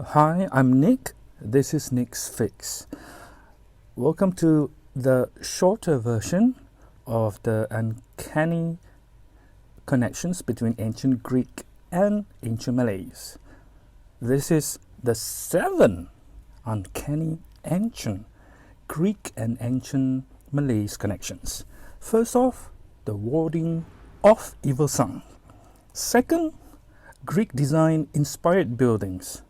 Hi, I'm Nick. This is Nick's Fix. Welcome to the shorter version of the Uncanny connections between ancient Greek and ancient Malays. This is the 7 uncanny ancient Greek and ancient Malays connections. First off, the warding of evil sign. Second, Greek design inspired buildings.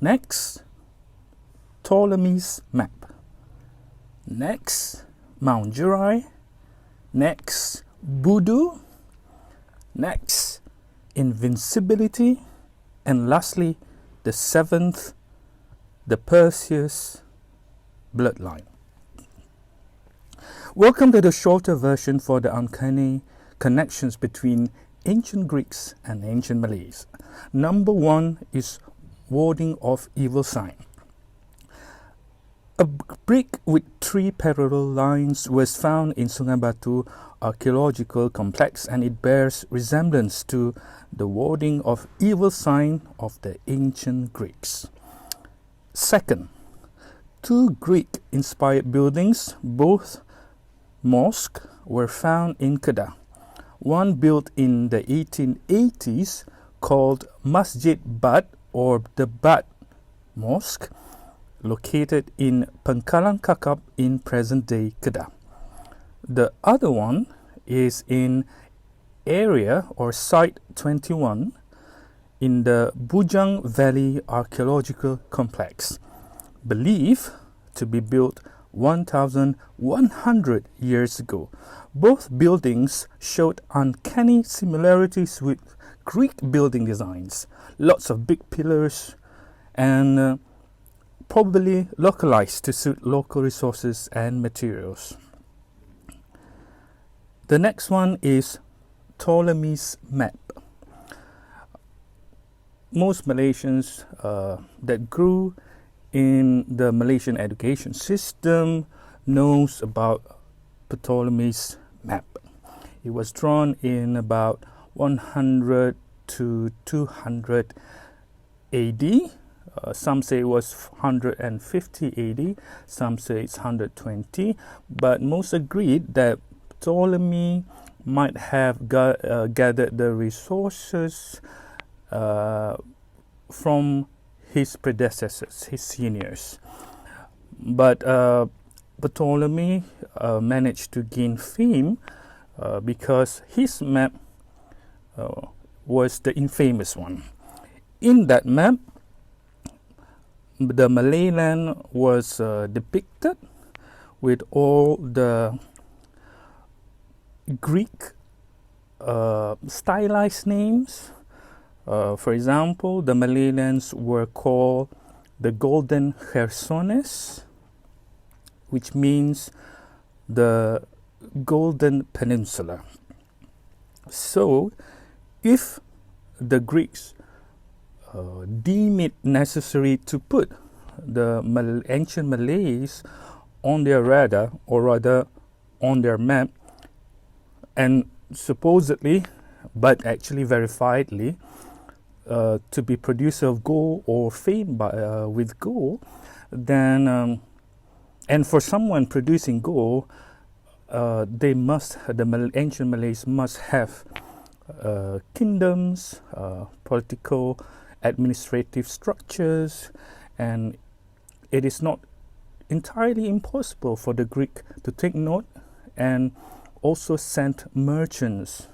Next, Ptolemy's map. Next, Mount Jurai. Next, Voodoo. Next, invincibility. And lastly, the 7th, the Perseus bloodline. Welcome to the shorter version for the uncanny connections between ancient Greeks and ancient Malays. Number 1 is warding of evil sign. A brick with 3 parallel lines was found in Sungai Batu archaeological complex, and it bears resemblance to the warding of evil sign of the ancient Greeks. Second, 2 Greek-inspired buildings, both mosques, were found in Kedah. One built in the 1880s called Masjid Bad or the Bad Mosque, located in Pangkalan Kakap in present-day Kedah. The other one is in area or Site 21 in the Bujang Valley Archaeological Complex, believed to be built 1,100 years ago. Both buildings showed uncanny similarities with Greek building designs. Lots of big pillars and probably localized to suit local resources and materials. The next one is Ptolemy's map. Most Malaysians that grew in the Malaysian education system knows about Ptolemy's map. It was drawn in about 100 to 200 AD. Some say it was 150 AD, some say it's 120, but most agreed that Ptolemy might have gathered the resources from his predecessors, his seniors. But Ptolemy managed to gain fame because his map was the infamous one. In that map, the Malay land was depicted with all the Greek stylized names. For example, the Malay lands were called the Golden Chersones, which means the Golden Peninsula. So, if the Greeks deem it necessary to put the ancient Malays on their radar, or rather on their map, and supposedly, but actually verifiedly, to be producer of gold or fame with gold, then and for someone producing gold, the ancient Malays must have kingdoms, political, administrative structures, and it is not entirely impossible for the Greek to take note and also send merchants.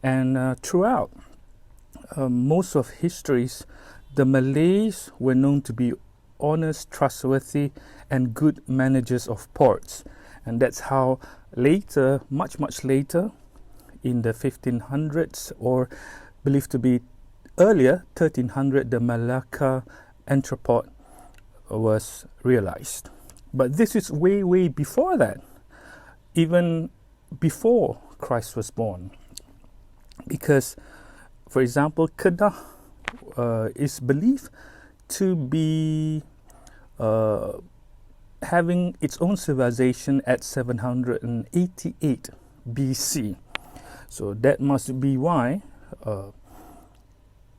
And throughout most of histories, the Malays were known to be honest, trustworthy, and good managers of ports. And that's how later, much later, in the 1500s, or believed to be earlier, 1300, the Malacca entrepot was realized. But this is way before that, even before Christ was born. Because, for example, Kedah is believed to be having its own civilization at 788 BC. So that must be why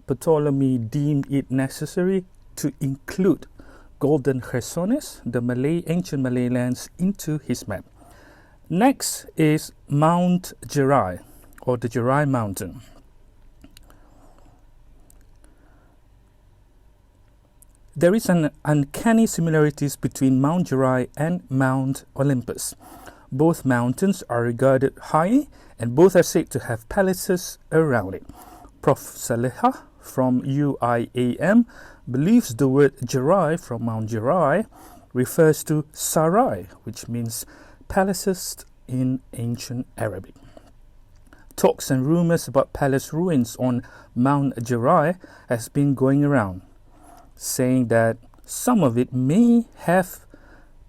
Ptolemy deemed it necessary to include Golden Chersones, the ancient Malay lands, into his map. Next is Mount Gerai, or the Gerai Mountain. There is an uncanny similarities between Mount Gerai and Mount Olympus. Both mountains are regarded high, and both are said to have palaces around it. Prof. Saleha from UIAM believes the word Gerai from Mount Gerai refers to Sarai, which means palaces in ancient Arabic. Talks and rumors about palace ruins on Mount Gerai has been going around, saying that some of it may have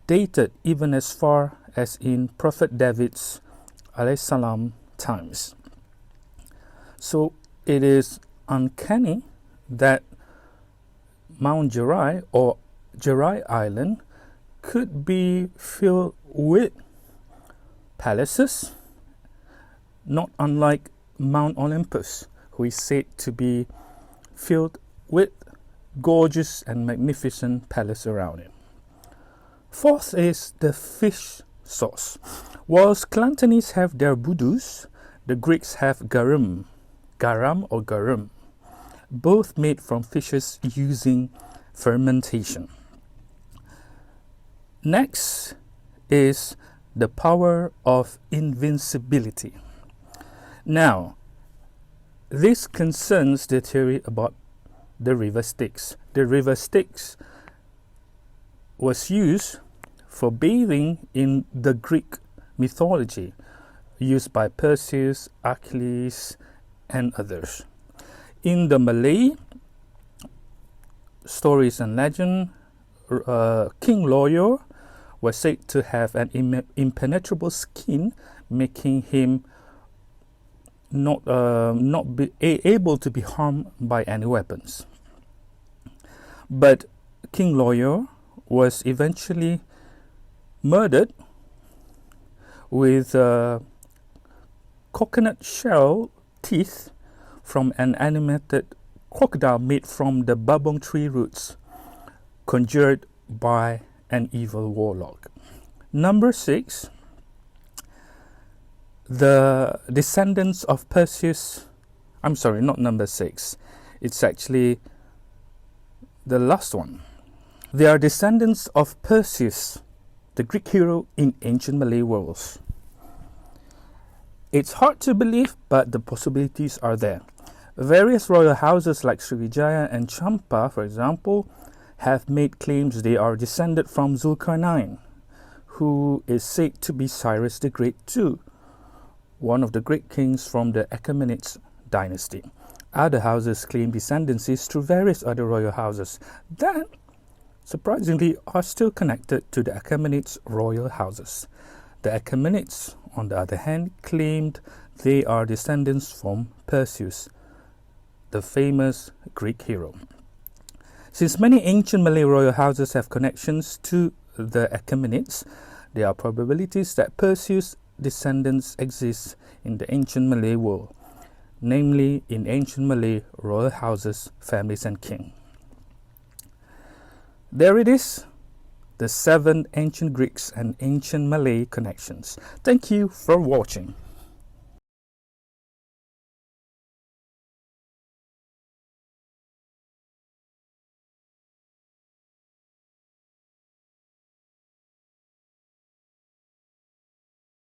dated even as far as in Prophet David's alayhi salam times. So it is uncanny that Mount Gerai or Gerai Island could be filled with palaces, not unlike Mount Olympus, who is said to be filled with gorgeous and magnificent palace around it. Fourth is the fish sauce. Whilst Kelantanese have their budus, the Greeks have garam or garum, both made from fishes using fermentation. Next is the power of invincibility. Now, this concerns the theory about the river Styx. The river Styx was used for bathing in the Greek mythology, used by Perseus, Achilles, and others. In the Malay stories and legend, King Loyor was said to have an impenetrable skin, making him not be able to be harmed by any weapons. But King Loyor was eventually murdered with coconut shell teeth from an animated crocodile made from the babong tree roots, conjured by an evil warlock. Number 6, the descendants of Perseus. I'm sorry, not number 6. It's actually the last one. They are descendants of Perseus, the Greek hero in ancient Malay worlds. It's hard to believe, but the possibilities are there. Various royal houses like Sriwijaya and Champa, for example, have made claims they are descended from Zulkarnain, who is said to be Cyrus the Great too, one of the great kings from the Achaemenid dynasty. Other houses claim descendancies through various other royal houses that, surprisingly, are still connected to the Achaemenid royal houses. The Achaemenids, on the other hand, claimed they are descendants from Perseus, the famous Greek hero. Since many ancient Malay royal houses have connections to the Achaemenids, there are probabilities that Perseus' descendants exist in the ancient Malay world, namely in ancient Malay royal houses, families, and king. There it is, the 7 ancient Greeks and ancient Malay connections. Thank you for watching.